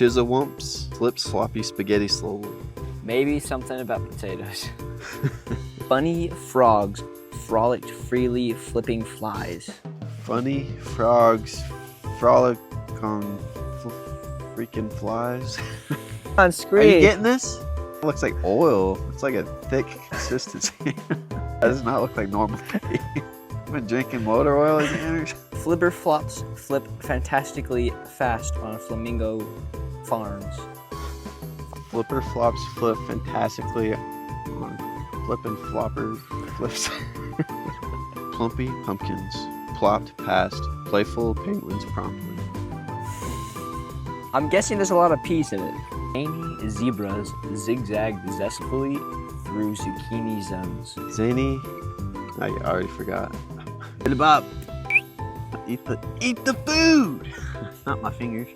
Chizzawumps flips floppy spaghetti slowly. Maybe something about potatoes. Funny frogs frolicked freely, flipping flies. Funny frogs frolic on freaking flies. On Are screen. you getting this? It looks like oil. It's like a thick consistency. That does not look like normal pay. You've been drinking motor oil again? Flipper flops flip fantastically fast on flamingo farms. Flipper flops flip fantastically on flippin' flopper flips. Plumpy pumpkins plopped past playful penguins promptly. I'm guessing there's a lot of peas in it. Zany zebras zigzagged zestfully through zucchini zones. Zany, I already forgot. Bop. Eat the food. Not my fingers.